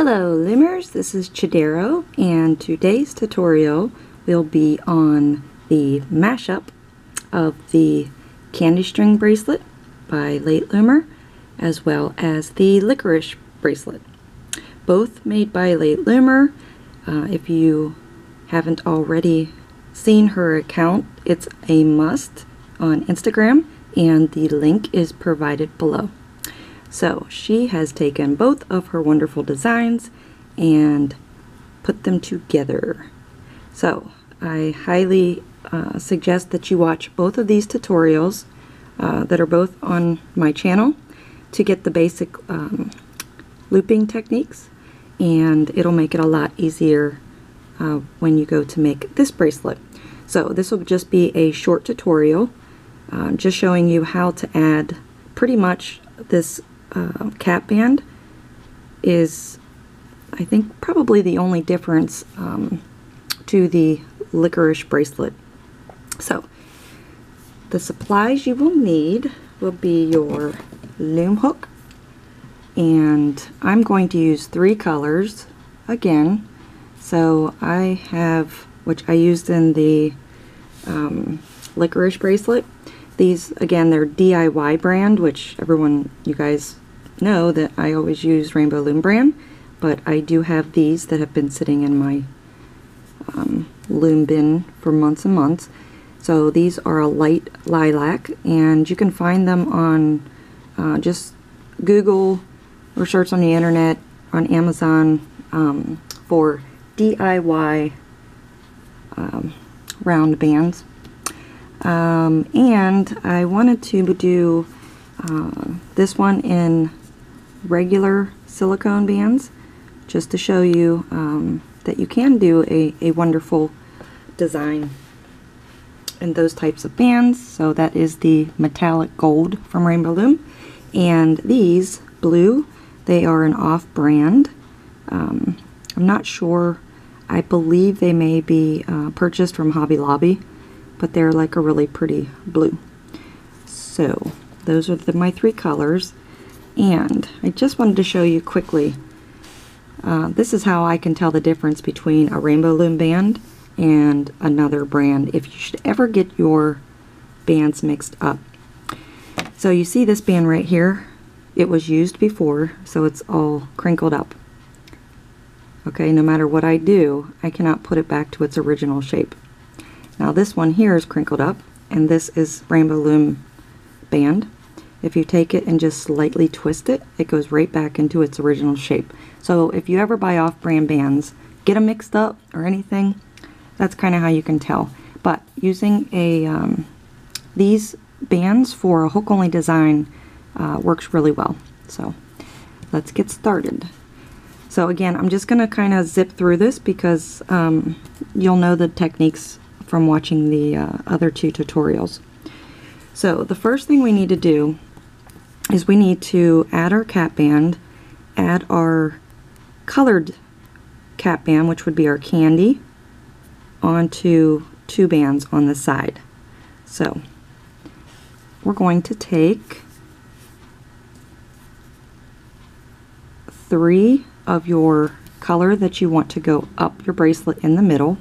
Hello Loomers, this is Chidero, and today's tutorial will be on the mashup of the candy string bracelet by Lateloomer, as well as the licorice bracelet. Both made by Lateloomer. If you haven't already seen her account, it's a must on Instagram, and the link is provided below. So she has taken both of her wonderful designs and put them together. So I highly suggest that you watch both of these tutorials that are both on my channel to get the basic looping techniques, and it'll make it a lot easier when you go to make this bracelet. So this will just be a short tutorial just showing you how to add pretty much this cap band is, I think, probably the only difference to the licorice bracelet. So the supplies you will need will be your loom hook, and I'm going to use 3 colors again. So I have, which I used in the licorice bracelet. These, again, they're DIY brand, which you guys know that I always use Rainbow Loom brand, but I do have these that have been sitting in my loom bin for months and months. So these are a light lilac, and you can find them on just Google or search on the internet on Amazon for DIY round bands. And I wanted to do this one in regular silicone bands, just to show you that you can do a wonderful design in those types of bands. So that is the metallic gold from Rainbow Loom, and these blue, they are an off-brand. I'm not sure. I believe they may be purchased from Hobby Lobby, but they're like a really pretty blue. So those are my 3 colors, and I just wanted to show you quickly. This is how I can tell the difference between a Rainbow Loom band and another brand, if you should ever get your bands mixed up. So you see this band right here, it was used before, so it's all crinkled up. Okay, no matter what I do, I cannot put it back to its original shape. Now this one here is crinkled up, and this is Rainbow Loom band. If you take it and just slightly twist it, it goes right back into its original shape. So if you ever buy off-brand bands, get them mixed up or anything, that's kind of how you can tell. But using these bands for a hook-only design works really well. So let's get started. So again, I'm just going to kind of zip through this because you'll know the techniques from watching the other 2 tutorials. So the first thing we need to do is we need to add our cap band, add our colored cap band, which would be our candy, onto 2 bands on the side. So we're going to take 3 of your color that you want to go up your bracelet in the middle,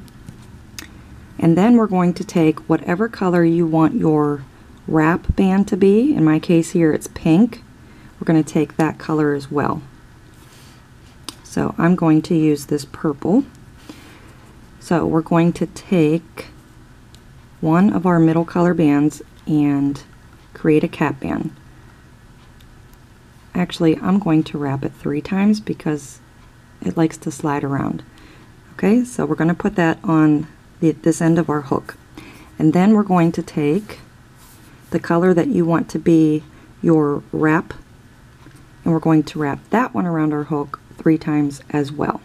and then we're going to take whatever color you want your wrap band to be. In my case here it's pink. We're going to take that color as well. So I'm going to use this purple. So we're going to take one of our middle color bands and create a cap band. Actually, I'm going to wrap it 3 times because it likes to slide around. Okay, so we're going to put that on this end of our hook, and then we're going to take the color that you want to be your wrap, and we're going to wrap that one around our hook 3 times as well.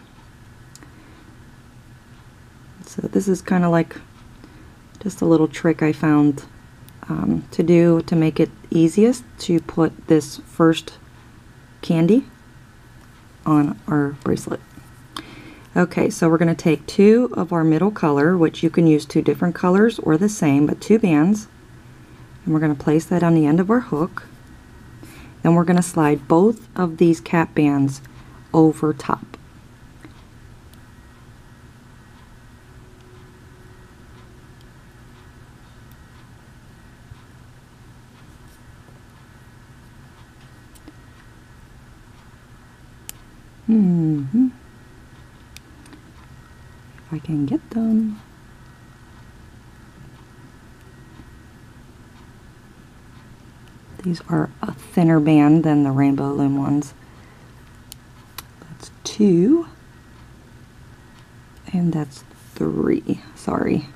So this is kind of like just a little trick I found to do to make it easiest to put this first candy on our bracelet. Okay, so we're going to take 2 of our middle color, which you can use 2 different colors or the same, but 2 bands, and we're going to place that on the end of our hook. Then we're going to slide both of these cap bands over top. If I can get them. These are a thinner band than the Rainbow Loom ones. That's 2. And that's 3. Sorry.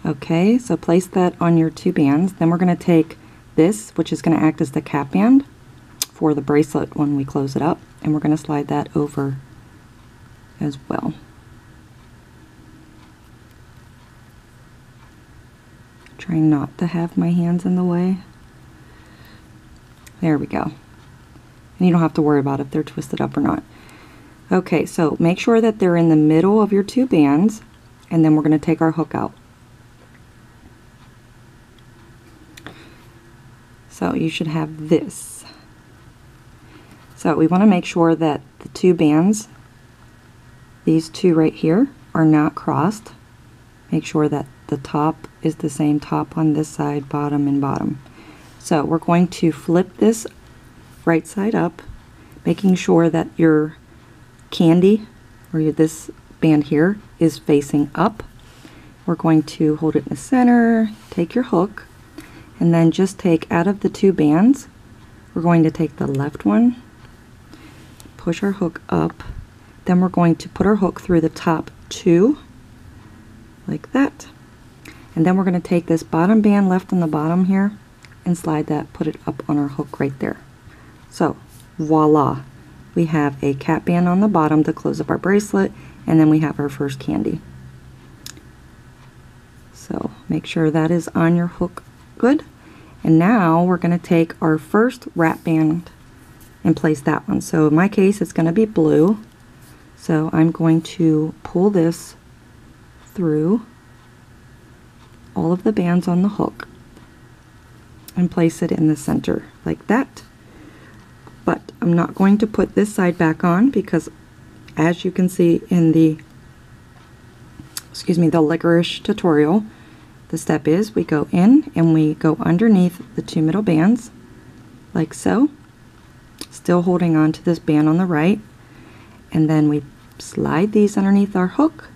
Okay, so place that on your 2 bands. Then we're going to take this, which is going to act as the cap band for the bracelet when we close it up, and we're going to slide that over as well. Trying not to have my hands in the way. There we go. And you don't have to worry about if they're twisted up or not. Okay, so make sure that they're in the middle of your 2 bands, and then we're going to take our hook out. So you should have this. So we want to make sure that the 2 bands, these 2 right here, are not crossed. Make sure that the top is the same top on this side, bottom and bottom. So we're going to flip this right side up, making sure that your candy, or this band here, is facing up. We're going to hold it in the center, take your hook, and then just take out of the 2 bands, we're going to take the left one, push our hook up, then we're going to put our hook through the top 2, like that. And then we're going to take this bottom band left on the bottom here and slide that, put it up on our hook right there. So voila, we have a cap band on the bottom to close up our bracelet, and then we have our first candy. So make sure that is on your hook good. And now we're going to take our first wrap band and place that one. So in my case it's going to be blue, so I'm going to pull this through all of the bands on the hook and place it in the center like that. But I'm not going to put this side back on because, as you can see in the the licorice tutorial, the step is we go in and we go underneath the 2 middle bands like so, still holding on to this band on the right, and then we slide these underneath our hook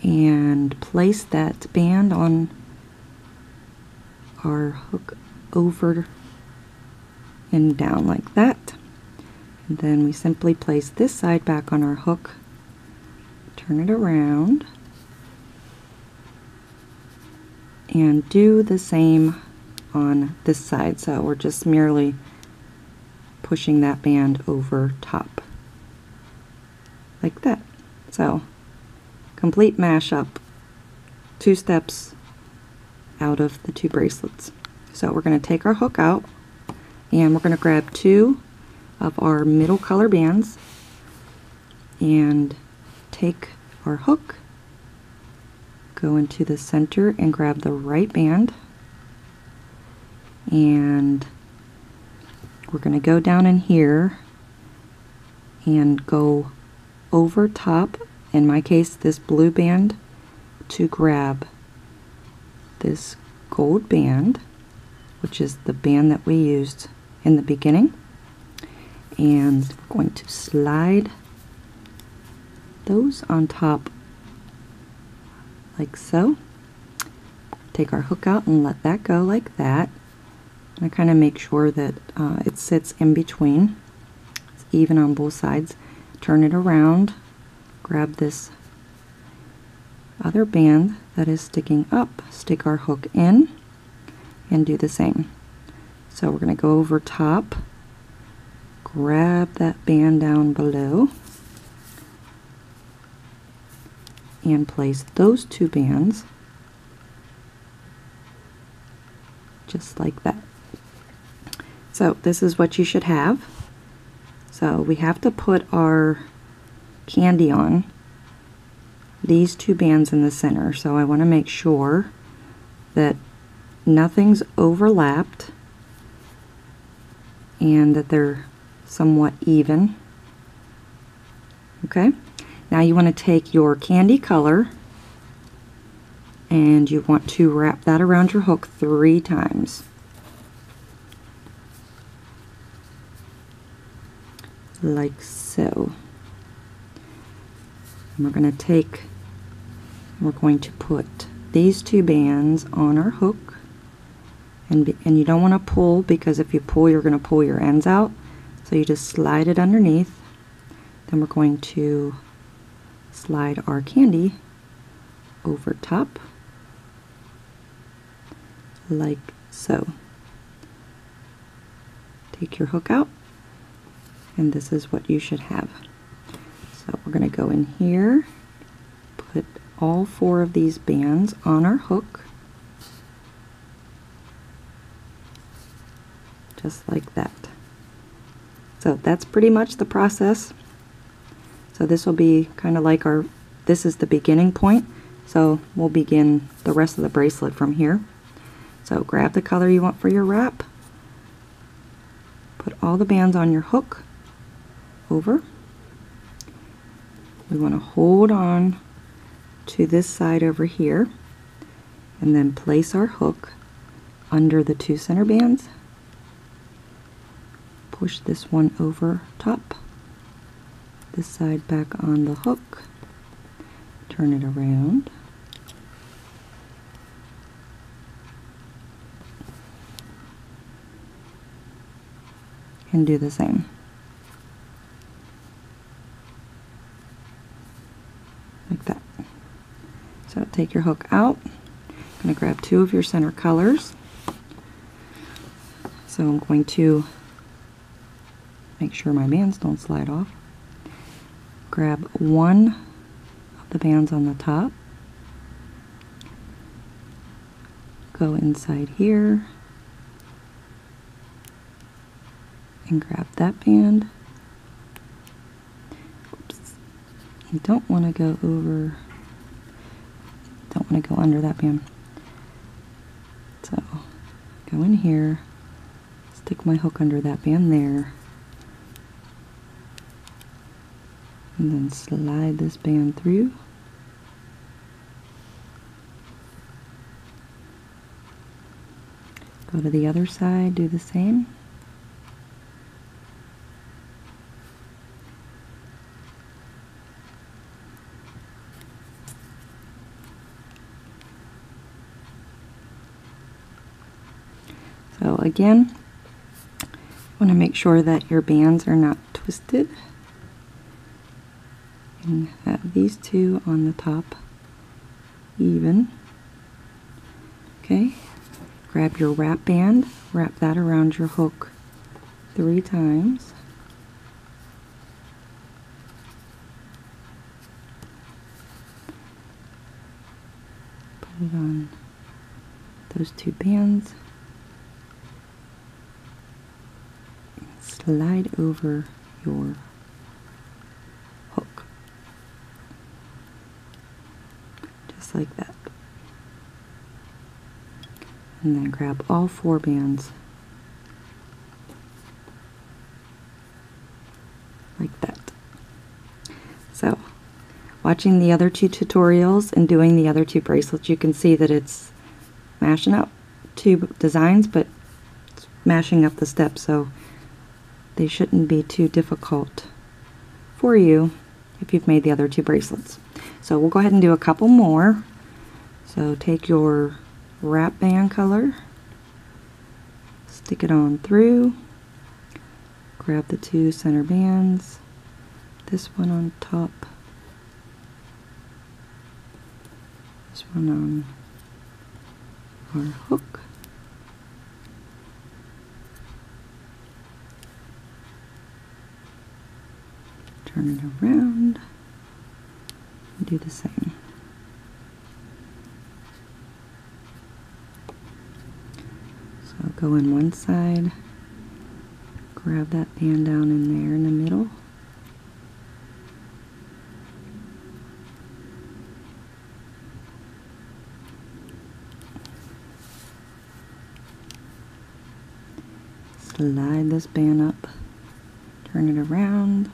and place that band on our hook over and down like that. And then we simply place this side back on our hook, turn it around, and do the same on this side. So we're just merely pushing that band over top like that. So complete mashup, 2 steps out of the 2 bracelets. So we're going to take our hook out and we're going to grab 2 of our middle color bands and take our hook, go into the center and grab the right band, and we're going to go down in here and go over top, in my case this blue band, to grab this gold band, which is the band that we used in the beginning, and we're going to slide those on top like so. Take our hook out and let that go like that. I kind of make sure that it sits in between, it's even on both sides. Turn it around, grab this other band that is sticking up, stick our hook in, and do the same. So we're going to go over top, grab that band down below, and place those 2 bands just like that. So this is what you should have. So we have to put our candy on these 2 bands in the center. So I want to make sure that nothing's overlapped and that they're somewhat even. Okay, now you want to take your candy color and you want to wrap that around your hook 3 times like so. And we're going to put these two bands on our hook, and you don't want to pull, because if you pull you're going to pull your ends out, so you just slide it underneath. Then we're going to slide our candy over top like so. Take your hook out, and this is what you should have. So we're going to go in here, put all 4 of these bands on our hook, just like that. So that's pretty much the process. So this will be kind of like this is the beginning point, so we'll begin the rest of the bracelet from here. So grab the color you want for your wrap, put all the bands on your hook over. We want to hold on to this side over here, and then place our hook under the 2 center bands. Push this one over top, this side back on the hook, turn it around, and do the same. Like that. So take your hook out. I'm going to grab 2 of your center colors. So I'm going to make sure my bands don't slide off. Grab 1 of the bands on the top. Go inside here and grab that band. Oops. You don't want to go over, don't want to go under that band. So go in here, stick my hook under that band there, and then slide this band through. Go to the other side, do the same. So again, you want to make sure that your bands are not twisted. And have these 2 on the top even. Okay, grab your wrap band, wrap that around your hook 3 times. Put it on those 2 bands. Slide over your hook. Just like that. And then grab all 4 bands like that. So, watching the other 2 tutorials and doing the other 2 bracelets, you can see that it's mashing up 2 designs, but it's mashing up the steps, so they shouldn't be too difficult for you if you've made the other 2 bracelets. So we'll go ahead and do a couple more. So take your wrap band color, stick it on through, grab the 2 center bands, this one on top, this one on our hook, turn it around, and do the same. So go in one side, grab that band down in there in the middle, slide this band up, turn it around,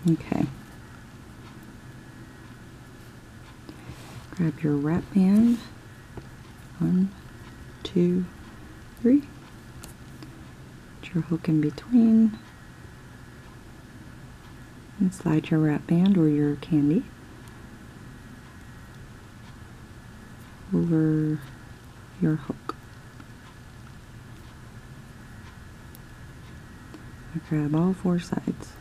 Okay. Grab your wrap band. 1, 2, 3. Put your hook in between. And slide your wrap band or your candy over your hook. I grab all 4 sides.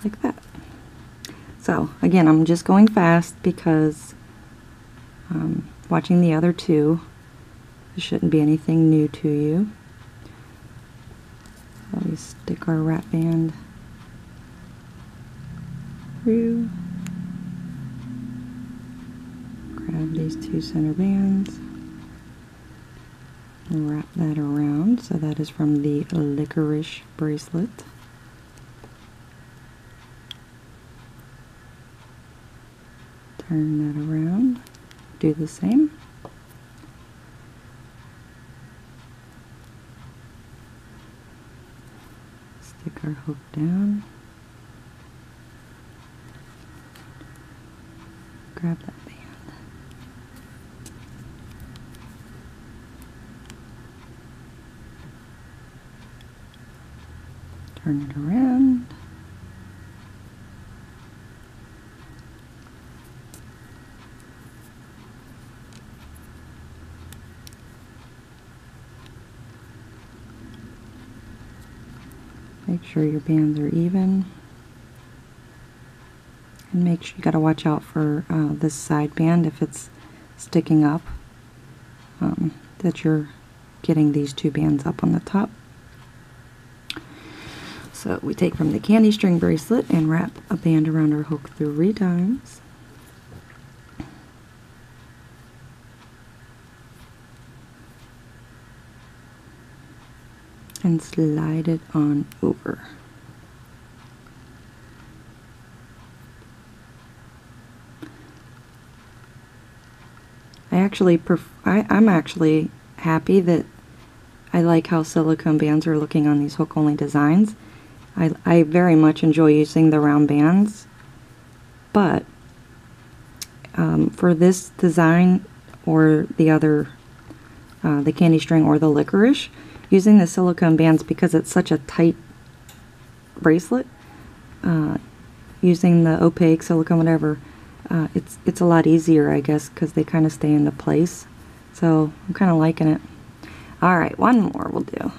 Like that. So again, I'm just going fast because watching the other two, there shouldn't be anything new to you. So we stick our wrap band through, grab these 2 center bands, and wrap that around. So that is from the Licorice bracelet. Turn that around, do the same. Stick our hook down, grab that band. Turn it around. Make sure your bands are even, and make sure you got to watch out for this side band if it's sticking up, that you're getting these 2 bands up on the top. So we take from the candy string bracelet and wrap a band around our hook 3 times. And slide it on over. I'm actually happy that I like how silicone bands are looking on these hook only designs. I very much enjoy using the round bands, but for this design or the other, the candy string or the licorice, using the silicone bands, because it's such a tight bracelet, using the opaque silicone, whatever, it's a lot easier, I guess, because they kind of stay into place. So I'm kind of liking it. Alright, one more will do.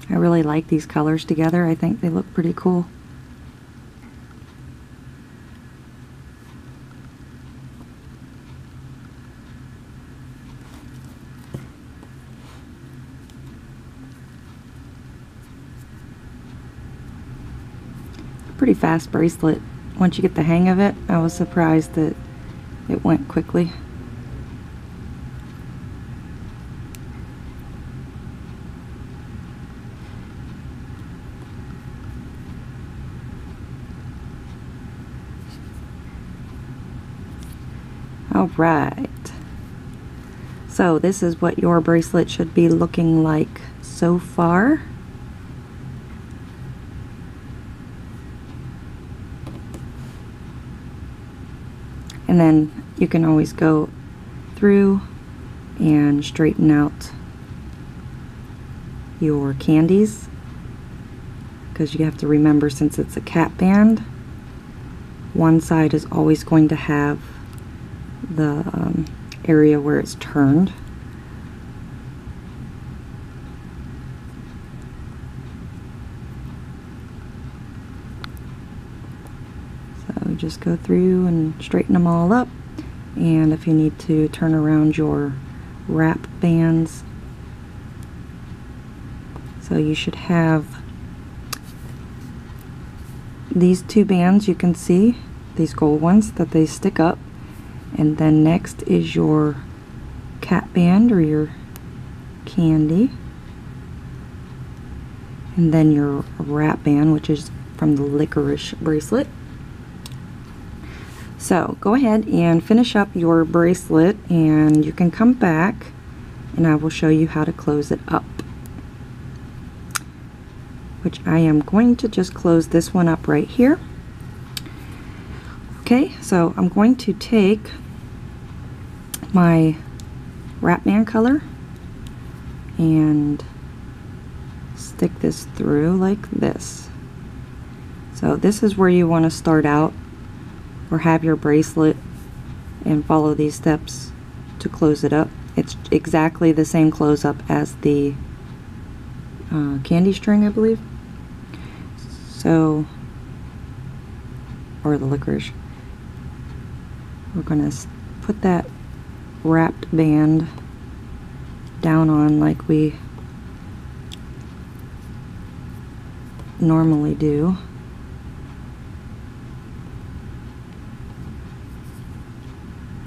I really like these colors together. I think they look pretty cool. Pretty fast bracelet. Once you get the hang of it, I was surprised that it went quickly. Alright, so this is what your bracelet should be looking like so far. And then you can always go through and straighten out your candies. because you have to remember, since it's a cat band, one side is always going to have the area where it's turned. So just go through and straighten them all up, and if you need to turn around your wrap bands, so you should have these two bands, you can see these gold ones that they stick up, and then next is your cat band or your candy, and then your wrap band, which is from the licorice bracelet. So go ahead and finish up your bracelet, and you can come back and I will show you how to close it up, which I am going to just close this one up right here. Okay, so I'm going to take my wrap band color and stick this through like this. So this is where you want to start out, or have your bracelet, and follow these steps to close it up. It's exactly the same close up as the candy string, I believe. So, or the licorice. We're going to put that wrapped band down on like we normally do.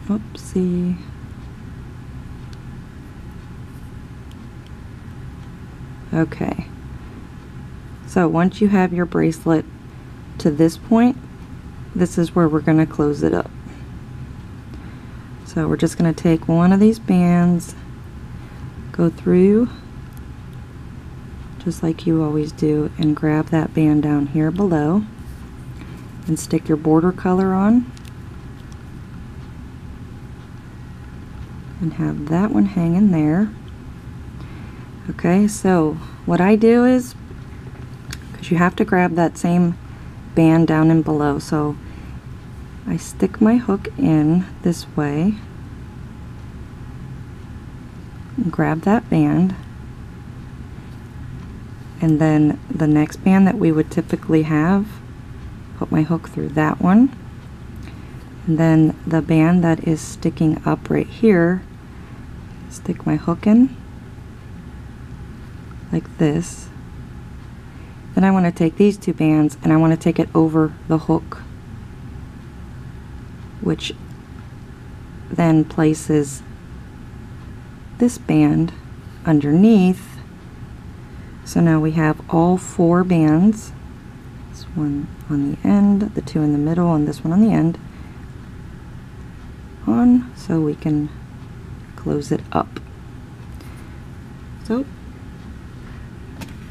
Oopsie. Okay. So once you have your bracelet to this point, this is where we're going to close it up. So we're just going to take one of these bands, go through just like you always do, and grab that band down here below and stick your border color on and have that one hanging there. Okay, so what I do is, because you have to grab that same band down and below, so I stick my hook in this way and grab that band, and then the next band that we would typically have, put my hook through that one, and then the band that is sticking up right here, stick my hook in like this. Then I want to take these two bands and I want to take it over the hook, which then places this band underneath. So now we have all four bands, this one on the end, the two in the middle, and this one on the end, on, so we can close it up. So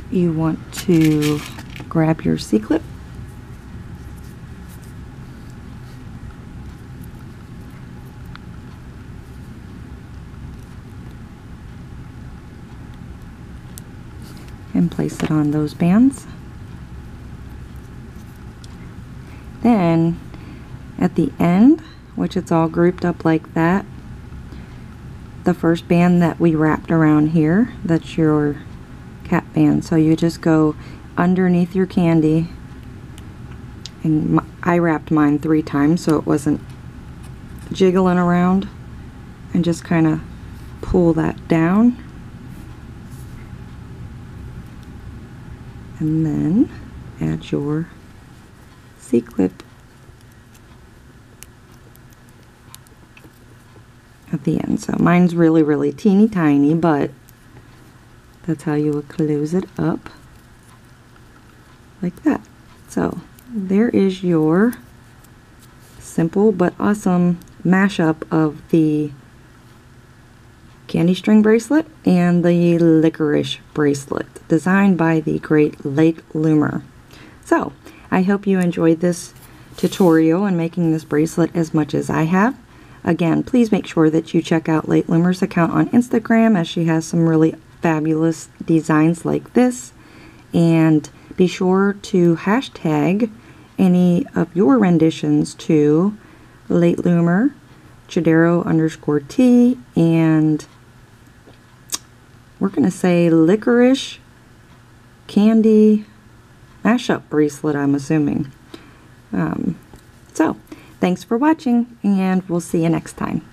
you want to grab your C-clip and place it on those bands. Then at the end, which it's all grouped up like that, the first band that we wrapped around here, that's your cat band. So you just go underneath your candy, and I wrapped mine 3 times so it wasn't jiggling around, and just kind of pull that down, and then add your C-clip at the end. So mine's really teeny tiny, but that's how you would close it up, like that. So there is your simple but awesome mashup of the candy string bracelet and the licorice bracelet, designed by the great Lateloomer. So I hope you enjoyed this tutorial and making this bracelet as much as I have. Again, please make sure that you check out Lateloomer's account on Instagram, as she has some really fabulous designs like this. And Be sure to hashtag any of your renditions to Lateloomer, Chidero_T, and we're going to say Licorice Candy Mashup Bracelet, I'm assuming. So, thanks for watching, and we'll see you next time.